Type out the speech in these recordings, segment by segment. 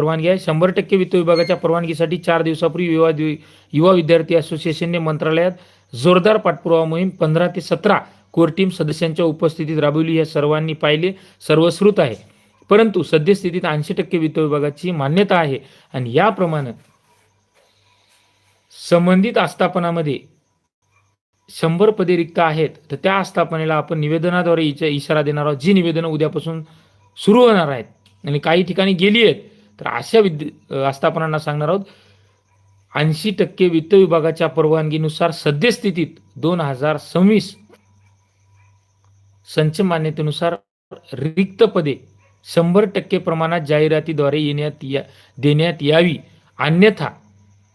परवानगी आहे. 100% वित्त विभागाच्या परवानगीसाठी 4 दिवसापूर्वी युवा विद्यार्थी असोसिएशनने मंत्रालयात जोरदार पाठपुरावा मोहीम 15 ते 17 कोर टीम सदस्यांच्या उपस्थितीत राबवली. हे सर्वांनी पाहिले, सर्वश्रुत आहे. परंतु सद्यस्थितीत 80% वित्त विभागाची मान्यता आहे आणि याप्रमाणे संबंधित आस्थापनामध्ये 100 पदे रिक्त आहेत. तर त्या आस्थापनेला आपण निवेदनाद्वारे इशारा देणार आहोत. जी निवेदनं उद्यापासून सुरू होणार आहेत आणि काही ठिकाणी गेली आहेत, तर अशा आस्थापनांना सांगणार आहोत 80% वित्त विभागाच्या परवानगीनुसार सद्यस्थितीत 2026 संच मान्यतेनुसार रिक्त पदे 100% प्रमाणात जाहिरातीद्वारे देण्यात यावी. अन्यथा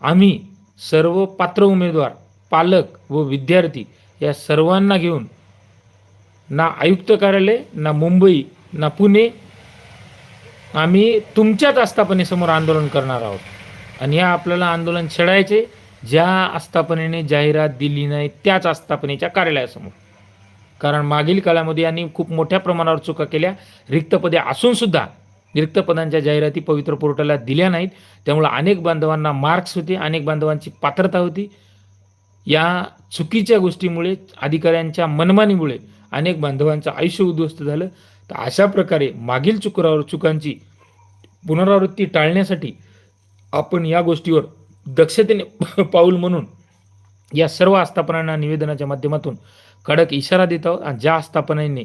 आम्ही सर्व पात्र उमेदवार, पालक व विद्यार्थी या सर्वांना घेऊन ना आयुक्त कार्यालय, ना मुंबई, ना पुणे, आम्ही तुमच्याच आस्थापनेसमोर आंदोलन करणार आहोत. आणि या आपल्याला आंदोलन छेडायचे ज्या आस्थापनेने जाहिरात दिली नाही त्याच आस्थापनेच्या कार्यालयासमोर. कारण मागील काळामध्ये यांनी खूप मोठ्या प्रमाणावर चुका केल्या. रिक्त पदे असून सुद्धा रिक्त पदांच्या जाहिराती पवित्र पोर्टलला दिल्या नाहीत. त्यामुळे अनेक बांधवांना मार्क्स होते, अनेक बांधवांची पात्रता होती. या चुकीच्या गोष्टीमुळे, अधिकाऱ्यांच्या मनमानीमुळे अनेक बांधवांचं आयुष्य उद्ध्वस्त झालं. तर अशा प्रकारे मागील चुकांची पुनरावृत्ती टाळण्यासाठी आपण या गोष्टीवर दक्षतेने पाऊल म्हणून या सर्व आस्थापनांना निवेदनाच्या माध्यमातून कडक इशारा देत आहोत. आणि ज्या आस्थापनांनी